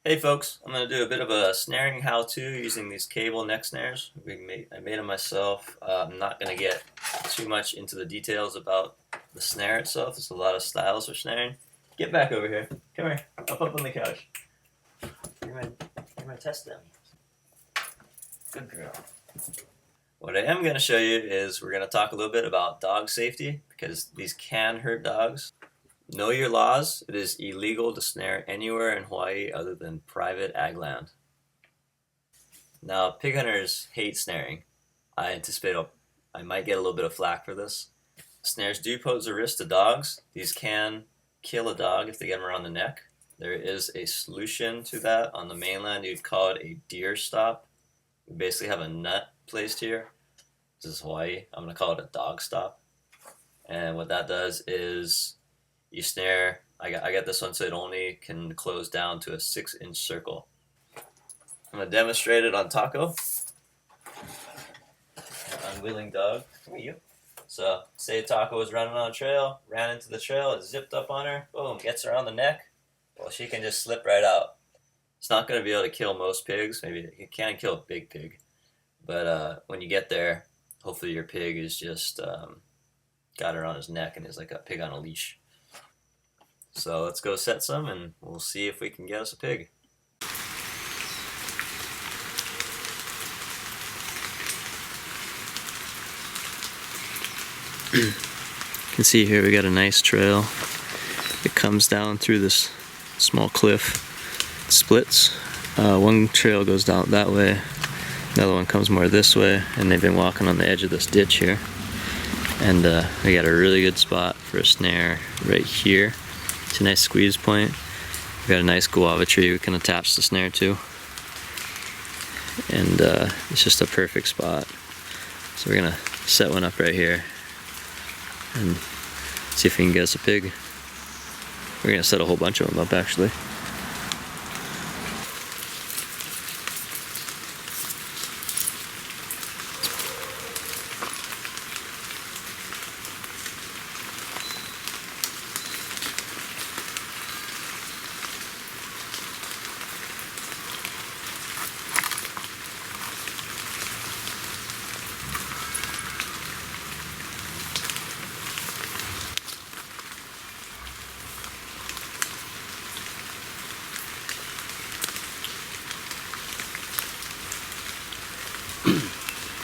Hey folks, I'm going to do a bit of a snaring how-to using these cable neck snares. I made them myself. I'm not going to get too much into the details about the snare itself. There's a lot of styles for snaring. Get back over here. Come here. Up on the couch. You're my test dummy. Good girl. What I am going to show you is we're going to talk a little bit about dog safety because these can hurt dogs. Know your laws. It is illegal to snare anywhere in Hawaii other than private ag land. Now, pig hunters hate snaring. I anticipate I might get a little bit of flack for this. Snares do pose a risk to dogs. These can kill a dog if they get them around the neck. There is a solution to that. On the mainland, you'd call it a deer stop. We basically have a nut placed here. This is Hawaii. I'm going to call it a dog stop. And what that does is you snare. I got this one so it only can close down to a 6-inch circle. I'm going to demonstrate it on Taco. Unwilling dog. Come here, you. So, say Taco was running on a trail, ran into the trail, it zipped up on her, boom, gets her on the neck. Well, she can just slip right out. It's not going to be able to kill most pigs. Maybe it can kill a big pig. But when you get there, hopefully your pig is just got her on his neck and is like a pig on a leash. So let's go set some and we'll see if we can get us a pig. You can see here we got a nice trail. It comes down through this small cliff. It splits. One trail goes down that way, another one comes more this way, and they've been walking on the edge of this ditch here. And we got a really good spot for a snare right here. It's a nice squeeze point. We got a nice guava tree we can attach the snare to. And it's just a perfect spot. So we're gonna set one up right here and see if we can get us a pig. We're gonna set a whole bunch of them up actually.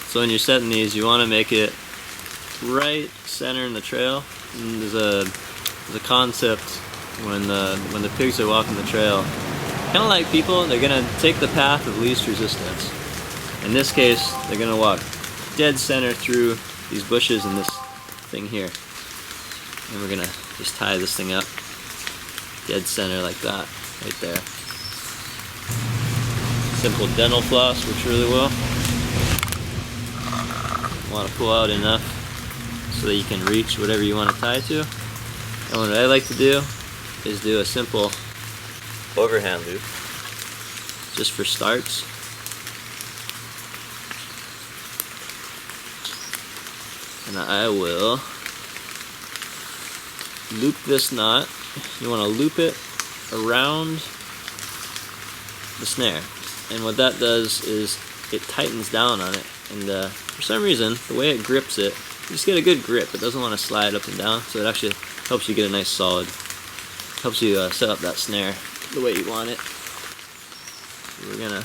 So when you're setting these, you want to make it right center in the trail. And there's a concept when the pigs are walking the trail. Kind of like people, they're gonna take the path of least resistance. In this case, they're gonna walk dead center through these bushes and this thing here. And we're gonna just tie this thing up dead center like that, right there. Simple dental floss works really well. Want to pull out enough so that you can reach whatever you want to tie to. And what I like to do is do a simple overhand loop just for starts. And I will loop this knot. You want to loop it around the snare. And what that does is it tightens down on it. And for some reason, the way it grips it, you just get a good grip. It doesn't want to slide up and down, so it actually helps you get a nice solid, helps you set up that snare the way you want it. So we're gonna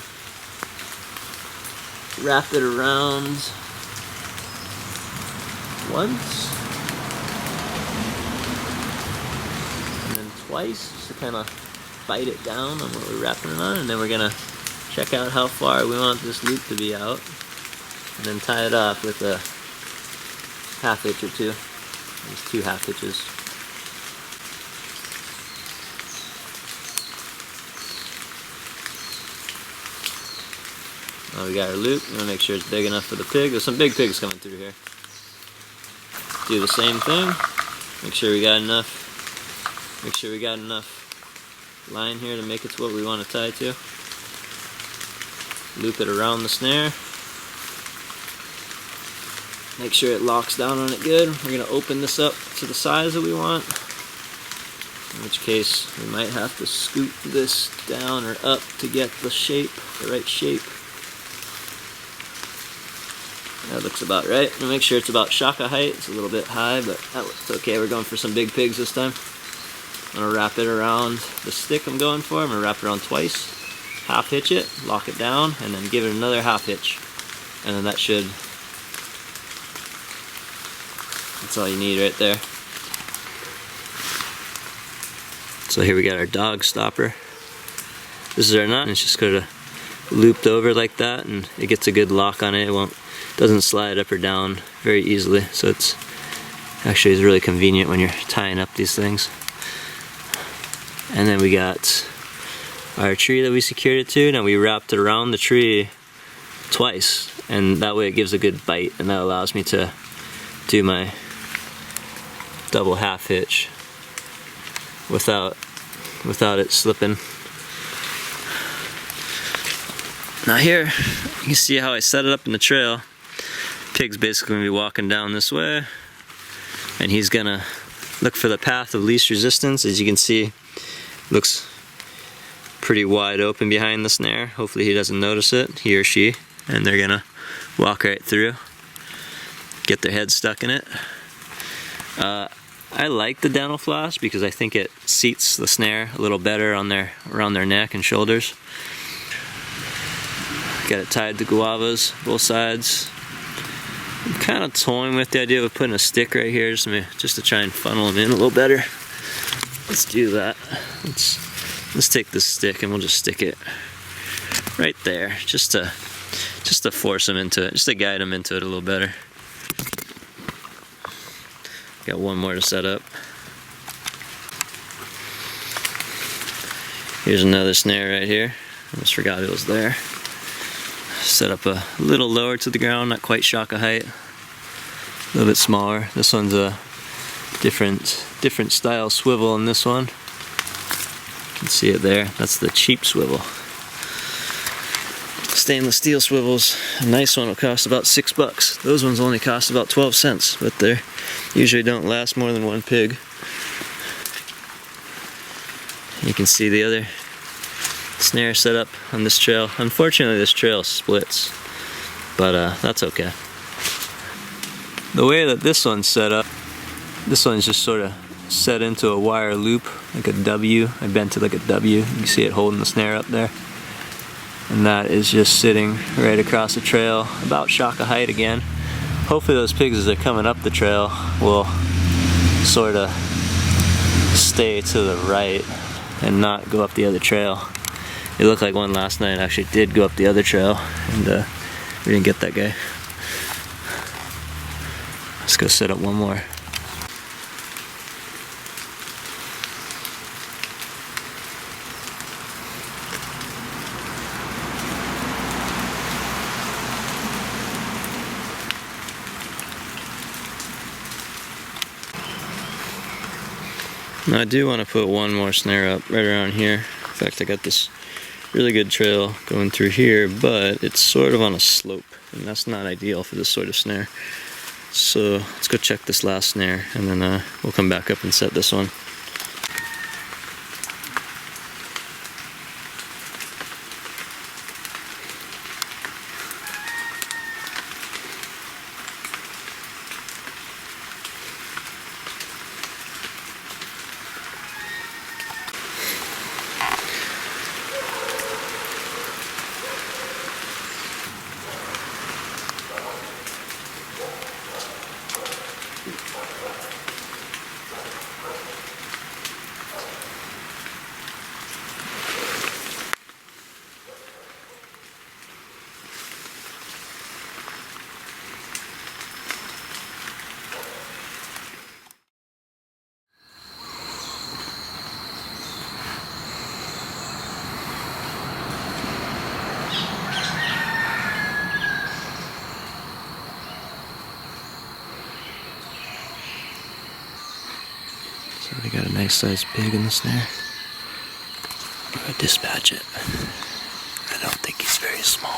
wrap it around once, and then twice, just to kind of bite it down on what we're wrapping it on, and then we're gonna check out how far we want this loop to be out. And then tie it off with a half hitch or two. There's 2 half hitches. Now we got our loop. We want to make sure it's big enough for the pig. There's some big pigs coming through here. Do the same thing. Make sure we got enough. Make sure we got enough line here to make it to what we want to tie to. Loop it around the snare. Make sure it locks down on it good. We're going to open this up to the size that we want. in which case we might have to scoot this down or up to get the shape, the right shape. That looks about right. And make sure it's about shaka height. It's a little bit high, but that looks okay. We're going for some big pigs this time. I'm gonna wrap it around the stick I'm going for. I'm gonna wrap it around twice, half hitch it, lock it down, and then give it another half hitch. And then that should, that's all you need right there. So here we got our dog stopper. This is our nut, and it's just kind of looped over like that, and it gets a good lock on it. It doesn't slide up or down very easily, so it's actually really convenient when you're tying up these things. And then we got our tree that we secured it to. Now we wrapped it around the tree twice, and that way it gives a good bite, and that allows me to do my double half hitch without it slipping. Now here, you can see how I set it up in the trail. Pig's basically gonna be walking down this way, and he's gonna look for the path of least resistance. As you can see, looks pretty wide open behind the snare. Hopefully he doesn't notice it, he or she, and they're gonna walk right through, get their head stuck in it. I like the dental floss because I think it seats the snare a little better on around their neck and shoulders. Got it tied to guavas, both sides. I'm kind of toying with the idea of putting a stick right here just to try and funnel them in a little better. Let's do that. Let's take this stick and we'll just stick it right there, just to force them into it, just to guide them into it a little better. Got one more to set up. Here's another snare right here. I almost forgot it was there. Set up a little lower to the ground, not quite shaka height. A little bit smaller. This one's a different style swivel in this one. You can see it there. That's the cheap swivel. Stainless steel swivels. A nice one will cost about $6. Those ones only cost about 12 cents, but they usually don't last more than one pig. You can see the other snare set up on this trail. Unfortunately, this trail splits, but that's okay. The way that this one's set up, this one's just sort of set into a wire loop, like a W. I bent it like a W. You can see it holding the snare up there. And that is just sitting right across the trail, about shaka height again. Hopefully those pigs, as they're coming up the trail, will sort of stay to the right and not go up the other trail. It looked like one last night actually did go up the other trail, and we didn't get that guy. Let's go set up one more. Now I do want to put one more snare up right around here. In fact, I got this really good trail going through here, but it's sort of on a slope, and that's not ideal for this sort of snare. So let's go check this last snare, and then we'll come back up and set this one. So we got a nice sized pig in the snare. I'm gonna dispatch it. I don't think he's very small.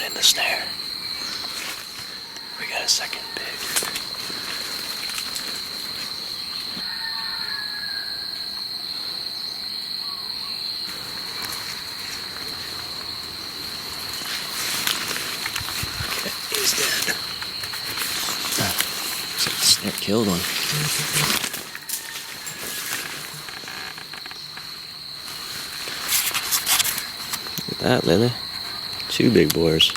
in the snare. We got a second pig. Okay, he's dead. Looks like the snare killed one. Look at that, Lily. 2 big boars.